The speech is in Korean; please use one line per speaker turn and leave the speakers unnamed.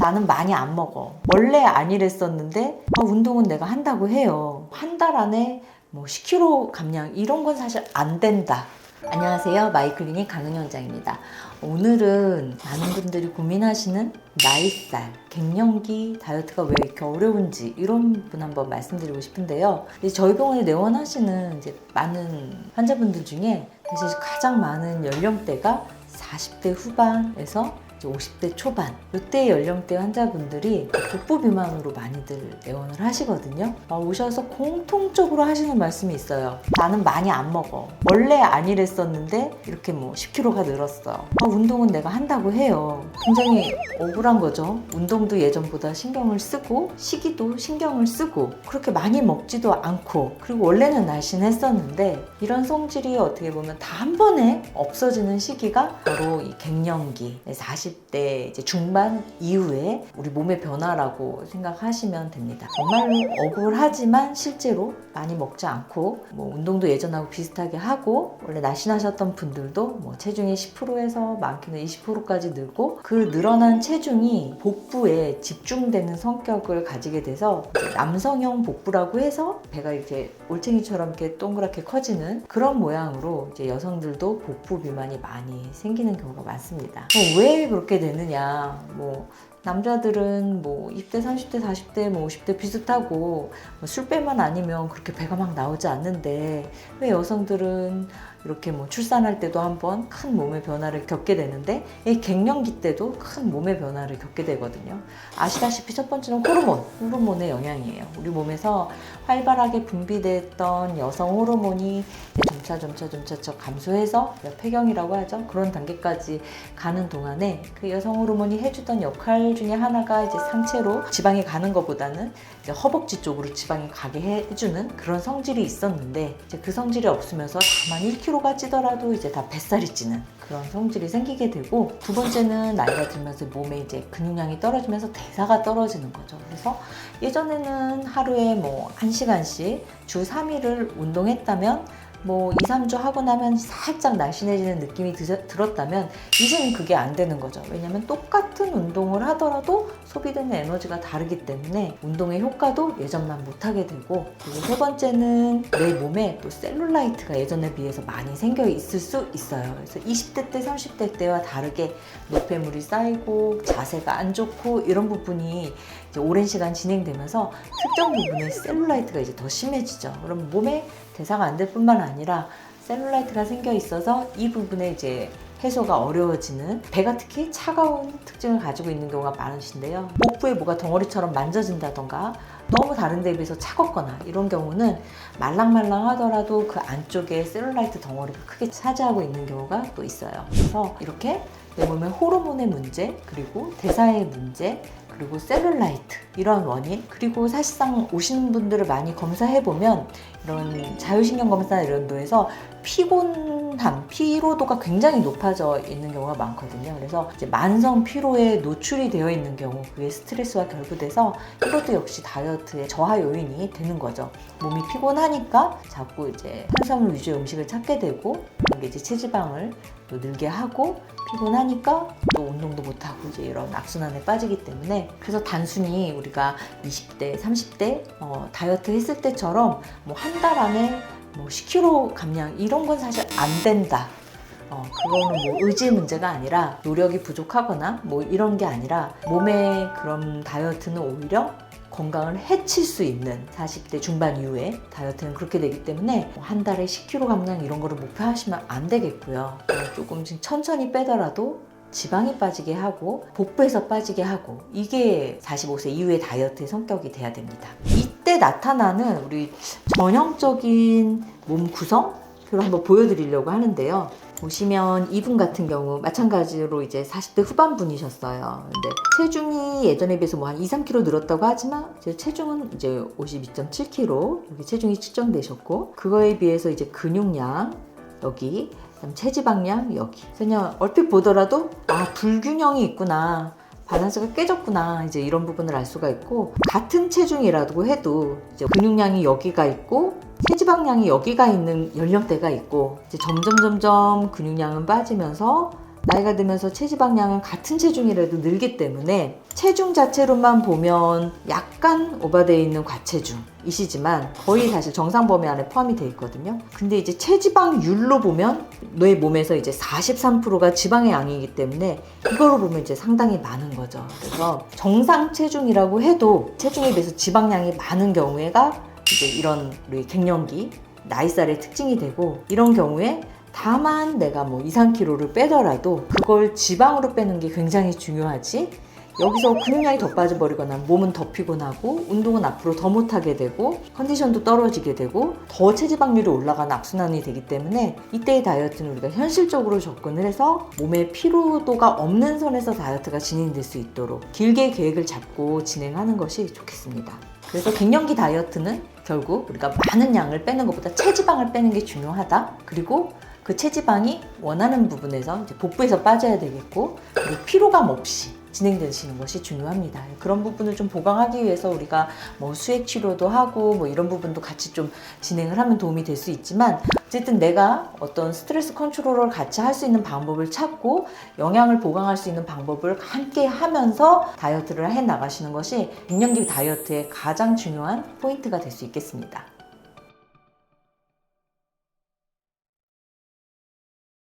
나는 많이 안 먹어. 원래 안 이랬었는데 운동은 내가 한다고 해요. 한 달 안에 뭐 10kg 감량 이런 건 사실 안 된다. 안녕하세요. 마이클리닉 강은희 원장입니다. 오늘은 많은 분들이 고민하시는 나이살, 갱년기 다이어트가 왜 이렇게 어려운지 이런 분 한번 말씀드리고 싶은데요. 저희 병원에 내원하시는 이제 많은 환자분들 중에 사실 가장 많은 연령대가 40대 후반에서 50대 초반 이때 연령대 환자분들이 복부 비만으로 많이들 내원을 하시거든요. 오셔서 공통적으로 하시는 말씀이 있어요. 나는 많이 안 먹어. 원래 안 이랬었는데 이렇게 뭐 10kg가 늘었어. 운동은 내가 한다고 해요. 굉장히 억울한 거죠. 운동도 예전보다 신경을 쓰고 식이도 신경을 쓰고 그렇게 많이 먹지도 않고 그리고 원래는 날씬했었는데 이런 성질이 어떻게 보면 다 한 번에 없어지는 시기가 바로 이 갱년기 40대 이제 중반 이후에 우리 몸의 변화라고 생각하시면 됩니다. 정말로 억울하지만 실제로 많이 먹지 않고 뭐 운동도 예전하고 비슷하게 하고 원래 날씬하셨던 분들도 뭐 체중이 10%에서 많게는 20%까지 늘고 그 늘어난 체중이 복부에 집중되는 성격을 가지게 돼서 남성형 복부라고 해서 배가 이렇게 올챙이처럼 이렇게 동그랗게 커지는 그런 모양으로 이제 여성들도 복부 비만이 많이 생기는 경우가 많습니다. 왜 그렇게 되느냐? 뭐 남자들은 뭐 20대, 30대, 40대, 뭐 50대 비슷하고 술 빼만 아니면 그렇게 배가 막 나오지 않는데 왜 여성들은 이렇게 뭐 출산할 때도 한번 큰 몸의 변화를 겪게 되는데 이 갱년기 때도 큰 몸의 변화를 겪게 되거든요. 아시다시피 첫 번째는 호르몬의 영향이에요. 우리 몸에서 활발하게 분비됐던 여성 호르몬이 점차 감소해서 폐경이라고 하죠. 그런 단계까지 가는 동안에 그 여성 호르몬이 해주던 역할 중에 하나가 이제 상체로 지방이 가는 것보다는 이제 허벅지 쪽으로 지방이 가게 해주는 그런 성질이 있었는데 이제 그 성질이 없으면서 다만 1kg가 찌더라도 이제 다 뱃살이 찌는 그런 성질이 생기게 되고 두 번째는 나이가 들면서 몸에 이제 근육량이 떨어지면서 대사가 떨어지는 거죠. 그래서 예전에는 하루에 뭐 1시간씩 주 3일을 운동했다면 뭐 2, 3주 하고 나면 살짝 날씬해지는 느낌이 들었다면 이제는 그게 안 되는 거죠. 왜냐면 똑같은 운동을 하더라도 소비되는 에너지가 다르기 때문에 운동의 효과도 예전만 못하게 되고 그리고 세 번째는 내 몸에 또 셀룰라이트가 예전에 비해서 많이 생겨 있을 수 있어요. 그래서 20대 때, 30대 때와 다르게 노폐물이 쌓이고 자세가 안 좋고 이런 부분이 이제 오랜 시간 진행되면서 특정 부분에 셀룰라이트가 이제 더 심해지죠. 그럼 몸에 대사가 안 될 뿐만 아니라 셀룰라이트가 생겨 있어서 이 부분에 이제 해소가 어려워지는 배가 특히 차가운 특징을 가지고 있는 경우가 많으신데요. 복부에 뭐가 덩어리처럼 만져진다던가 너무 다른 데에 비해서 차갑거나 이런 경우는 말랑말랑 하더라도 그 안쪽에 셀룰라이트 덩어리가 크게 차지하고 있는 경우가 또 있어요. 그래서 이렇게 내 몸의 호르몬의 문제 그리고 대사의 문제 그리고 셀룰라이트 이런 원인 그리고 사실상 오시는 분들을 많이 검사해보면 이런 자율신경 검사 이런 데에서 피곤함, 피로도가 굉장히 높아져 있는 경우가 많거든요. 그래서 이제 만성 피로에 노출이 되어 있는 경우 그게 스트레스와 결부돼서 이것도 역시 다이어트의 저하 요인이 되는 거죠. 몸이 피곤하니까 자꾸 이제 탄수화물 위주의 음식을 찾게 되고 이게 이제 체지방을 또 늘게 하고 피곤하니까 또 운동도 못하고 이제 이런 악순환에 빠지기 때문에 그래서 단순히 우리가 20대, 30대 다이어트 했을 때처럼 뭐 한 달 안에 뭐 10kg 감량 이런 건 사실 안 된다. 그거는 뭐 의지의 문제가 아니라 노력이 부족하거나 뭐 이런 게 아니라 몸의 그런 다이어트는 오히려 건강을 해칠 수 있는 40대 중반 이후에 다이어트는 그렇게 되기 때문에 한 달에 10kg 감량 이런 거를 목표하시면 안 되겠고요. 조금씩 천천히 빼더라도 지방이 빠지게 하고 복부에서 빠지게 하고 이게 45세 이후의 다이어트의 성격이 돼야 됩니다. 이때 나타나는 우리 전형적인 몸 구성표를 한번 보여드리려고 하는데요. 보시면 이분 같은 경우 마찬가지로 이제 40대 후반 분이셨어요. 근데 체중이 예전에 비해서 뭐 한 2, 3kg 늘었다고 하지만 이제 체중은 이제 52.7kg 이렇게 체중이 측정되셨고 그거에 비해서 이제 근육량 여기 그다음 체지방량 여기 그냥 얼핏 보더라도 불균형이 있구나 밸런스가 깨졌구나 이제 이런 부분을 알 수가 있고 같은 체중이라고 해도 이제 근육량이 여기가 있고 체지방량이 여기가 있는 연령대가 있고 이제 점점 근육량은 빠지면서 나이가 들면서 체지방량은 같은 체중이라도 늘기 때문에 체중 자체로만 보면 약간 오버되어 있는 과체중이시지만 거의 사실 정상 범위 안에 포함이 되어 있거든요. 근데 이제 체지방률로 보면 너의 몸에서 이제 43%가 지방의 양이기 때문에 이거로 보면 이제 상당히 많은 거죠. 그래서 정상 체중이라고 해도 체중에 비해서 지방량이 많은 경우에가 이제 이런 우리 갱년기 나이살의 특징이 되고, 이런 경우에 다만 내가 뭐 2, 3kg를 빼더라도 그걸 지방으로 빼는 게 굉장히 중요하지, 여기서 근육량이 더 빠져버리거나 몸은 더 피곤하고 운동은 앞으로 더 못하게 되고 컨디션도 떨어지게 되고 더 체지방률이 올라가는 악순환이 되기 때문에 이때의 다이어트는 우리가 현실적으로 접근을 해서 몸의 피로도가 없는 선에서 다이어트가 진행될 수 있도록 길게 계획을 잡고 진행하는 것이 좋겠습니다. 그래서 갱년기 다이어트는 결국 우리가 많은 양을 빼는 것보다 체지방을 빼는 게 중요하다. 그리고 그 체지방이 원하는 부분에서 이제 복부에서 빠져야 되겠고, 그리고 피로감 없이 진행되시는 것이 중요합니다. 그런 부분을 좀 보강하기 위해서 우리가 뭐 수액 치료도 하고 뭐 이런 부분도 같이 좀 진행을 하면 도움이 될 수 있지만, 어쨌든 내가 어떤 스트레스 컨트롤을 같이 할 수 있는 방법을 찾고 영양을 보강할 수 있는 방법을 함께 하면서 다이어트를 해 나가시는 것이 갱년기 다이어트의 가장 중요한 포인트가 될 수 있겠습니다.